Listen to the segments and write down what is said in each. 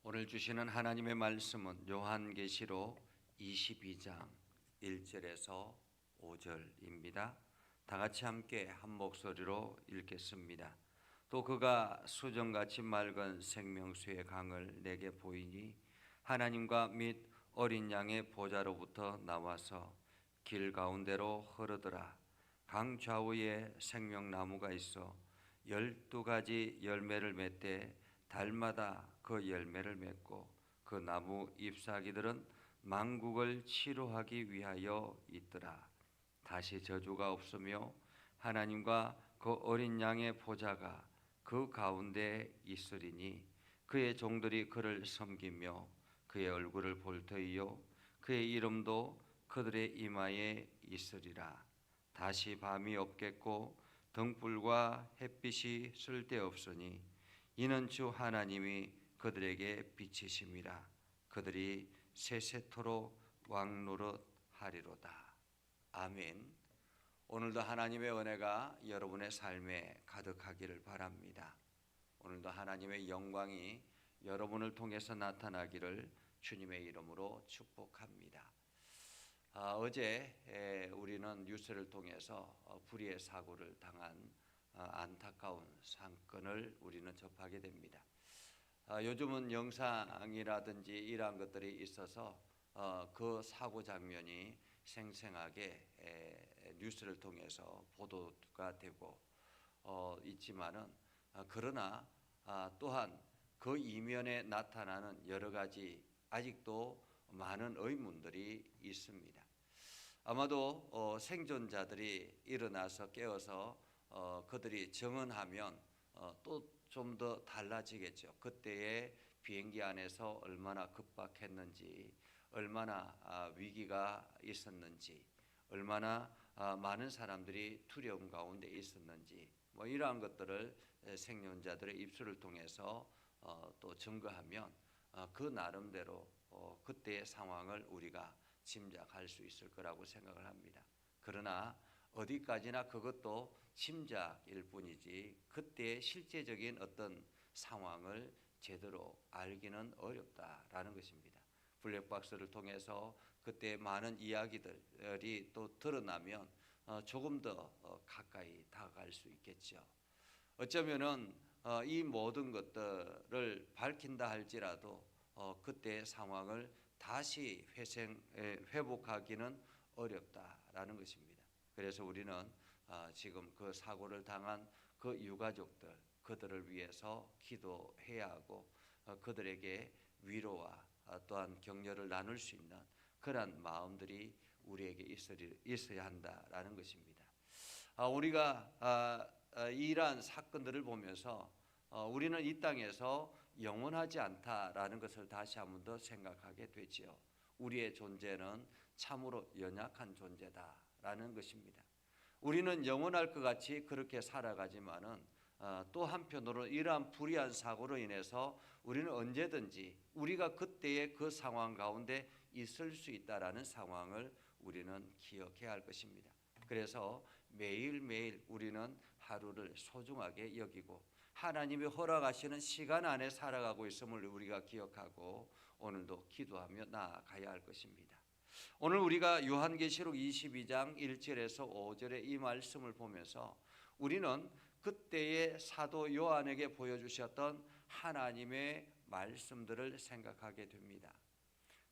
오늘 주시는 하나님의 말씀은 요한계시록 22장 1절에서 5절입니다. 다 같이 함께 한 목소리로 읽겠습니다. 또 그가 수정같이 맑은 생명수의 강을 내게 보이니 하나님과 및 어린 양의 보좌로부터 나와서 길 가운데로 흐르더라. 강 좌우에 생명나무가 있어 12가지 열매를 맺되 달마다 그 열매를 맺고 그 나무 잎사귀들은 만국을 치료하기 위하여 있더라. 다시 저주가 없으며 하나님과 그 어린 양의 보좌가 그 가운데 있으리니 그의 종들이 그를 섬기며 그의 얼굴을 볼 터이요 그의 이름도 그들의 이마에 있으리라. 다시 밤이 없겠고 등불과 햇빛이 쓸데없으니 이는 주 하나님이 그들에게 빛이심이라. 그들이 세세토록 왕노릇 하리로다. 아멘. 오늘도 하나님의 은혜가 여러분의 삶에 가득하기를 바랍니다. 오늘도 하나님의 영광이 여러분을 통해서 나타나기를 주님의 이름으로 축복합니다. 어제 우리는 뉴스를 통해서 불의의 사고를 당한 안타까운 사건을 우리는 접하게 됩니다. 요즘은 영상이라든지 이러한 것들이 있어서 그 사고 장면이 생생하게 뉴스를 통해서 보도가 되고 있지만은 그러나 또한 그 이면에 나타나는 여러 가지 아직도 많은 의문들이 있습니다. 아마도 생존자들이 일어나서 깨어서 그들이 증언하면 또 좀 더 달라지겠죠. 그때의 비행기 안에서 얼마나 급박했는지, 얼마나 위기가 있었는지, 얼마나 많은 사람들이 두려움 가운데 있었는지, 이러한 것들을 생존자들의 입술을 통해서 또 증거하면 그 나름대로 그때의 상황을 우리가 짐작할 수 있을 거라고 생각을 합니다. 그러나 어디까지나 그것도 짐작일 뿐이지 그때의 실제적인 어떤 상황을 제대로 알기는 어렵다라는 것입니다. 블랙박스를 통해서 그때 많은 이야기들이 또 드러나면 조금 더 가까이 다가갈 수 있겠죠. 어쩌면은 이 모든 것들을 밝힌다 할지라도 그때의 상황을 다시 회복하기는 어렵다라는 것입니다. 그래서 우리는 지금 그 사고를 당한 그 유가족들, 그들을 위해서 기도해야 하고 그들에게 위로와 또한 격려를 나눌 수 있는 그러한 마음들이 우리에게 있어야 한다라는 것입니다. 우리가 이러한 사건들을 보면서 우리는 이 땅에서 영원하지 않다라는 것을 다시 한 번 더 생각하게 되지요. 우리의 존재는 참으로 연약한 존재다라는 것입니다. 우리는 영원할 것 같이 그렇게 살아가지만은 또 한편으로 이러한 불의한 사고로 인해서 우리는 언제든지 우리가 그때의 그 상황 가운데 있을 수 있다라는 상황을 우리는 기억해야 할 것입니다. 그래서 매일매일 우리는 하루를 소중하게 여기고 하나님이 허락하시는 시간 안에 살아가고 있음을 우리가 기억하고 오늘도 기도하며 나아가야 할 것입니다. 오늘 우리가 요한계시록 22장 1절에서 5절의 이 말씀을 보면서 우리는 그때의 사도 요한에게 보여주셨던 하나님의 말씀들을 생각하게 됩니다.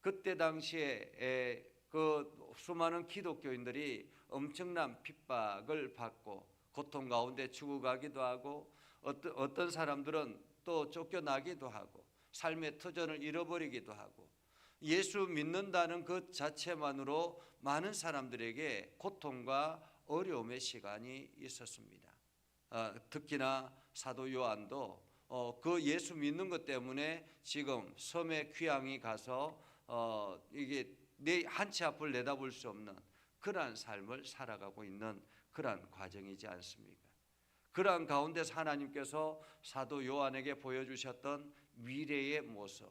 그때 당시에 그 수많은 기독교인들이 엄청난 핍박을 받고 고통 가운데 죽어가기도 하고 어떤 사람들은 또 쫓겨나기도 하고 삶의 터전을 잃어버리기도 하고 예수 믿는다는 것 자체만으로 많은 사람들에게 고통과 어려움의 시간이 있었습니다. 특히나 사도 요한도 그 예수 믿는 것 때문에 지금 섬에 귀향이 가서 이게 내 한 치 앞을 내다볼 수 없는 그러한 삶을 살아가고 있는 그러한 과정이지 않습니까? 그러한 가운데서 하나님께서 사도 요한에게 보여주셨던 미래의 모습,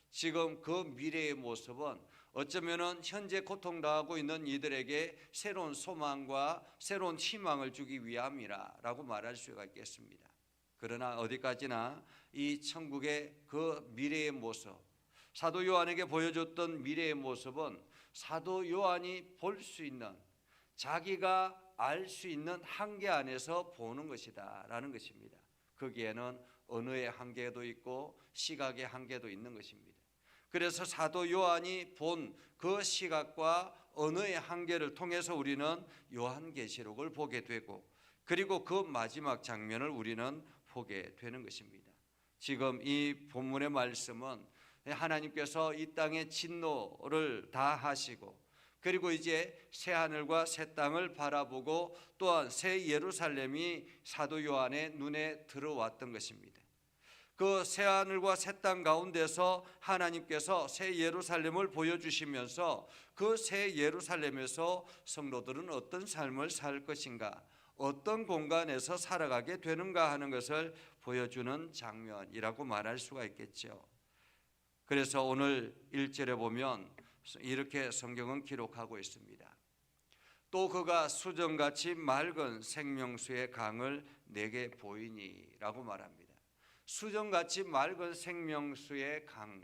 지금 그 미래의 모습은 어쩌면은 현재 고통당하고 있는 이들에게 새로운 소망과 새로운 희망을 주기 위함이라고 말할 수가 있겠습니다. 그러나 어디까지나 이 천국의 그 미래의 모습, 사도 요한에게 보여줬던 미래의 모습은 사도 요한이 볼 수 있는, 자기가 알 수 있는 한계 안에서 보는 것이다 라는 것입니다. 거기에는 언어의 한계도 있고 시각의 한계도 있는 것입니다. 그래서 사도 요한이 본 그 시각과 언어의 한계를 통해서 우리는 요한계시록을 보게 되고, 그리고 그 마지막 장면을 우리는 보게 되는 것입니다. 지금 이 본문의 말씀은 하나님께서 이 땅에 진노를 다 하시고, 그리고 이제 새 하늘과 새 땅을 바라보고 또한 새 예루살렘이 사도 요한의 눈에 들어왔던 것입니다. 그 새 하늘과 새 땅 가운데서 하나님께서 새 예루살렘을 보여주시면서 그 새 예루살렘에서 성도들은 어떤 삶을 살 것인가, 어떤 공간에서 살아가게 되는가 하는 것을 보여주는 장면이라고 말할 수가 있겠죠. 그래서 오늘 1절에 보면 이렇게 성경은 기록하고 있습니다. 또 그가 수정같이 맑은 생명수의 강을 내게 보이니 라고 말합니다. 수정같이 맑은 생명수의 강,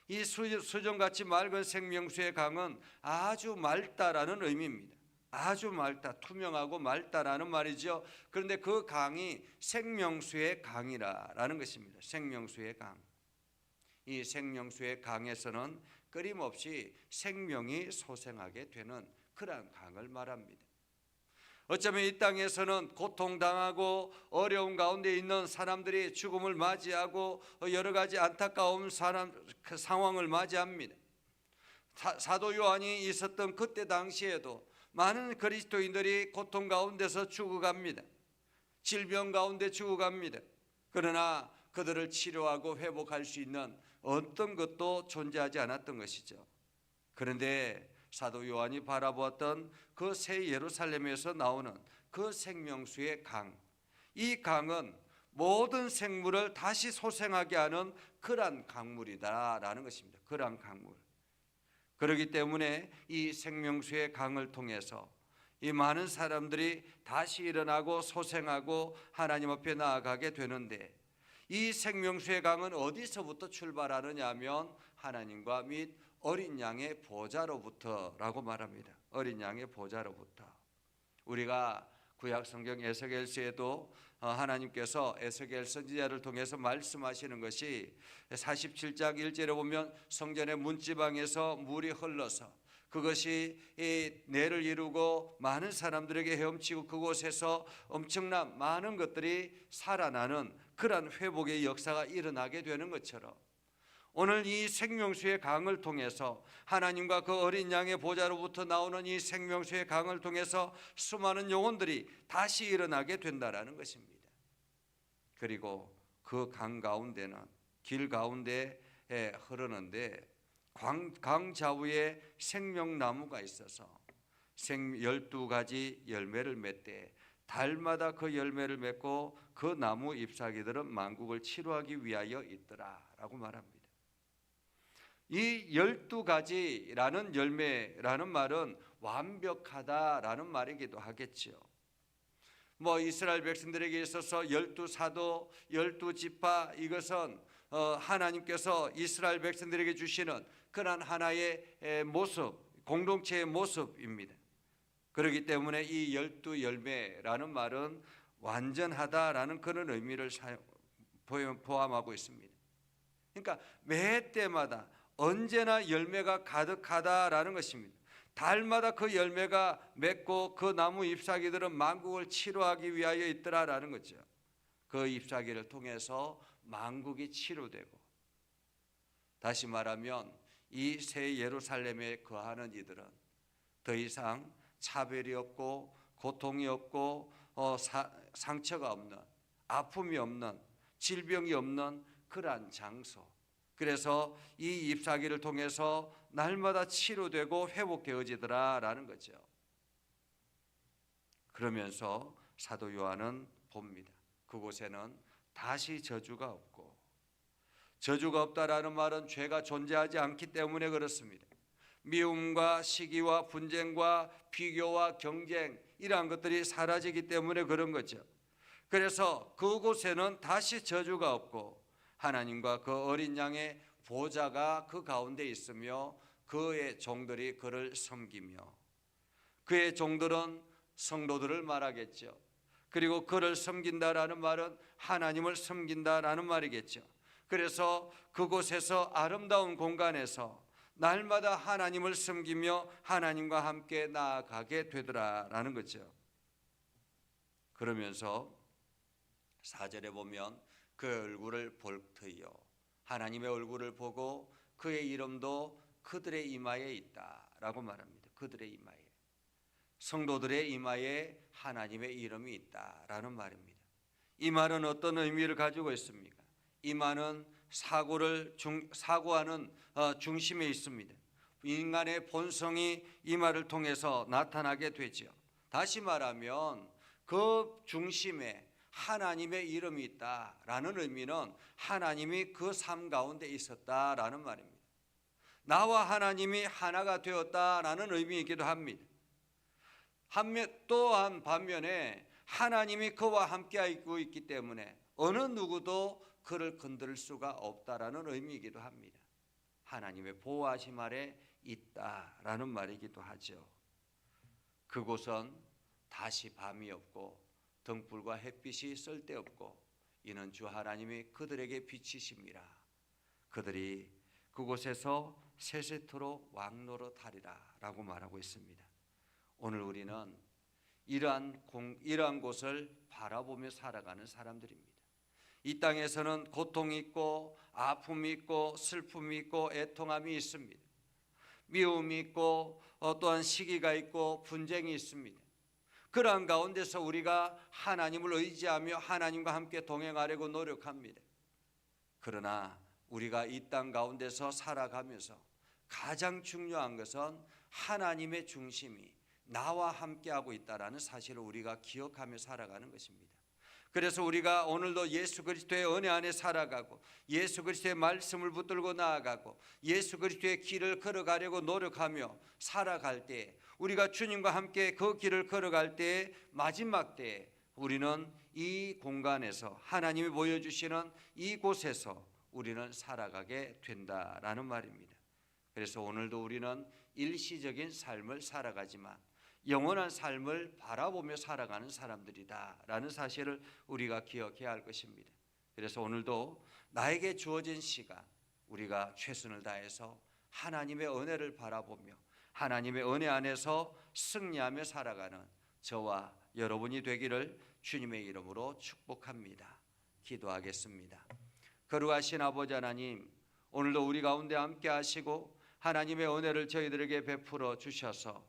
이 수정같이 맑은 생명수의 강은 아주 맑다라는 의미입니다. 아주 맑다, 투명하고 맑다라는 말이죠. 그런데 그 강이 생명수의 강이라는 것입니다. 생명수의 강. 이 생명수의 강에서는 끊임없이 생명이 솟아나게 되는 그러한 강을 말합니다. 어쩌면 이 땅에서는 고통당하고 어려운 가운데 있는 사람들이 죽음을 맞이하고 여러 가지 안타까운 상황을 맞이합니다. 사도 요한이 있었던 그때 당시에도 많은 그리스도인들이 고통 가운데서 죽어갑니다. 질병 가운데 죽어갑니다. 그러나 그들을 치료하고 회복할 수 있는 어떤 것도 존재하지 않았던 것이죠. 그런데 사도 요한이 바라보았던 그 새 예루살렘에서 나오는 그 생명수의 강, 이 강은 모든 생물을 다시 소생하게 하는 그러한 강물이다라는 것입니다. 그러한 강물. 그렇기 때문에 이 생명수의 강을 통해서 이 많은 사람들이 다시 일어나고 소생하고 하나님 앞에 나아가게 되는데, 이 생명수의 강은 어디서부터 출발하느냐 하면 하나님과 및 어린 양의 보좌로부터라고 말합니다. 어린 양의 보좌로부터. 우리가 구약 성경 에스겔서에도 하나님께서 에스겔 선지자를 통해서 말씀하시는 것이 47장 1절에 보면 성전의 문지방에서 물이 흘러서 그것이 내를 이루고 많은 사람들에게 헤엄치고 그곳에서 엄청난 많은 것들이 살아나는 그러한 회복의 역사가 일어나게 되는 것처럼, 오늘 이 생명수의 강을 통해서 하나님과 그 어린 양의 보좌로부터 나오는 이 생명수의 강을 통해서 수많은 영혼들이 다시 일어나게 된다라는 것입니다. 그리고 그 강 가운데는 길 가운데 흐르는데 강 좌우에 생명나무가 있어서 12가지 열매를 맺되 달마다 그 열매를 맺고 그 나무 잎사귀들은 만국을 치료하기 위하여 있더라라고 말합니다. 이 12가지라는 열매라는 말은 완벽하다라는 말이기도 하겠지요. 이스라엘 백성들에게 있어서 12사도, 12지파, 이것은 하나님께서 이스라엘 백성들에게 주시는 그런 하나의 모습, 공동체의 모습입니다. 그렇기 때문에 이 12열매라는 말은 완전하다라는 그런 의미를 포함하고 있습니다. 그러니까 매 때마다 언제나 열매가 가득하다라는 것입니다. 달마다 그 열매가 맺고 그 나무 잎사귀들은 만국을 치료하기 위하여 있더라라는 거죠. 그 잎사귀를 통해서 만국이 치료되고, 다시 말하면 이 새 예루살렘에 거하는 이들은 더 이상 차별이 없고 고통이 없고 상처가 없는, 아픔이 없는, 질병이 없는 그러한 장소, 그래서 이 잎사귀를 통해서 날마다 치료되고 회복되어지더라라는 거죠. 그러면서 사도 요한은 봅니다. 그곳에는 다시 저주가 없고, 저주가 없다라는 말은 죄가 존재하지 않기 때문에 그렇습니다. 미움과 시기와 분쟁과 비교와 경쟁, 이러한 것들이 사라지기 때문에 그런 거죠. 그래서 그곳에는 다시 저주가 없고 하나님과 그 어린 양의 보좌가 그 가운데 있으며 그의 종들이 그를 섬기며, 그의 종들은 성도들을 말하겠죠. 그리고 그를 섬긴다라는 말은 하나님을 섬긴다라는 말이겠죠. 그래서 그곳에서 아름다운 공간에서 날마다 하나님을 섬기며 하나님과 함께 나아가게 되더라라는 거죠. 그러면서 4절에 보면 그 얼굴을 볼 터이요, 하나님의 얼굴을 보고 그의 이름도 그들의 이마에 있다라고 말합니다. 그들의 이마에, 성도들의 이마에 하나님의 이름이 있다라는 말입니다. 이 말은 어떤 의미를 가지고 있습니까? 이 말은 사고하는 중심에 있습니다. 인간의 본성이 이 말을 통해서 나타나게 되죠. 다시 말하면 그 중심에 하나님의 이름이 있다라는 의미는 하나님이 그 삶 가운데 있었다라는 말입니다. 나와 하나님이 하나가 되었다라는 의미이기도 합니다. 또한 반면에 하나님이 그와 함께하고 있기 때문에 어느 누구도 그를 건드릴 수가 없다라는 의미이기도 합니다. 하나님의 보호하심 아래 있다라는 말이기도 하죠. 그곳은 다시 밤이 없고 등불과 햇빛이 쓸데없고 이는 주 하나님이 그들에게 빛이심이라. 그들이 그곳에서 세세토록 왕노릇하리라 라고 말하고 있습니다. 오늘 우리는 이러한 곳을 바라보며 살아가는 사람들입니다. 이 땅에서는 고통이 있고 아픔이 있고 슬픔이 있고 애통함이 있습니다. 미움이 있고 또한 시기가 있고 분쟁이 있습니다. 그러한 가운데서 우리가 하나님을 의지하며 하나님과 함께 동행하려고 노력합니다. 그러나 우리가 이 땅 가운데서 살아가면서 가장 중요한 것은 하나님의 중심이 나와 함께하고 있다는 사실을 우리가 기억하며 살아가는 것입니다. 그래서 우리가 오늘도 예수 그리스도의 은혜 안에 살아가고 예수 그리스도의 말씀을 붙들고 나아가고 예수 그리스도의 길을 걸어가려고 노력하며 살아갈 때, 우리가 주님과 함께 그 길을 걸어갈 때 마지막 때에 우리는 이 공간에서 하나님이 보여주시는 이곳에서 우리는 살아가게 된다라는 말입니다. 그래서 오늘도 우리는 일시적인 삶을 살아가지만 영원한 삶을 바라보며 살아가는 사람들이다라는 사실을 우리가 기억해야 할 것입니다. 그래서 오늘도 나에게 주어진 시간, 우리가 최선을 다해서 하나님의 은혜를 바라보며 하나님의 은혜 안에서 승리하며 살아가는 저와 여러분이 되기를 주님의 이름으로 축복합니다. 기도하겠습니다. 거룩하신 아버지 하나님, 오늘도 우리 가운데 함께 하시고 하나님의 은혜를 저희들에게 베풀어 주셔서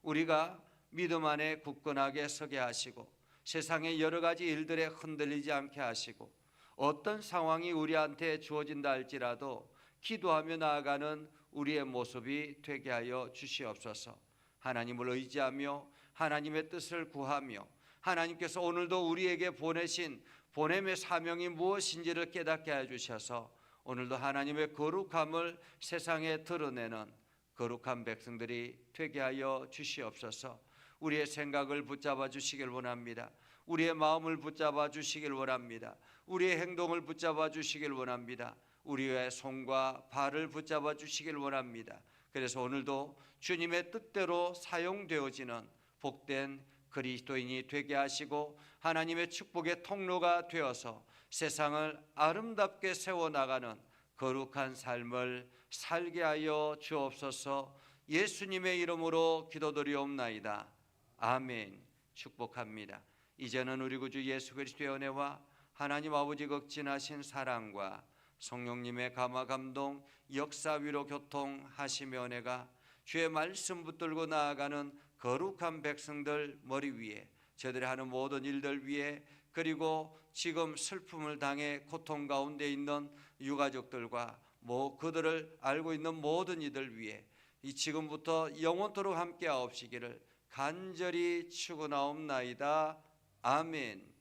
우리가 믿음 안에 굳건하게 서게 하시고 세상의 여러 가지 일들에 흔들리지 않게 하시고 어떤 상황이 우리한테 주어진다 할지라도 기도하며 나아가는 우리의 모습이 되게 하여 주시옵소서. 하나님을 의지하며 하나님의 뜻을 구하며 하나님께서 오늘도 우리에게 보내신 보냄의 사명이 무엇인지를 깨닫게 해 주셔서 오늘도 하나님의 거룩함을 세상에 드러내는 거룩한 백성들이 되게 하여 주시옵소서. 우리의 생각을 붙잡아 주시길 원합니다. 우리의 마음을 붙잡아 주시길 원합니다. 우리의 행동을 붙잡아 주시길 원합니다. 우리의 손과 발을 붙잡아 주시길 원합니다. 그래서 오늘도 주님의 뜻대로 사용되어지는 복된 그리스도인이 되게 하시고 하나님의 축복의 통로가 되어서 세상을 아름답게 세워나가는 거룩한 삶을 살게 하여 주옵소서. 예수님의 이름으로 기도드리옵나이다. 아멘. 축복합니다. 이제는 우리 구주 예수 그리스도의 은혜와 하나님 아버지 극진하신 사랑과 성령님의 감화 감동 역사 위로 교통하시며 은혜가 주의 말씀 붙들고 나아가는 거룩한 백성들 머리 위에, 저들이 하는 모든 일들 위에, 그리고 지금 슬픔을 당해 고통 가운데 있는 유가족들과 그들을 알고 있는 모든 이들 위에 이 지금부터 영원토록 함께하옵시기를 간절히 축원하옵나이다. 아멘.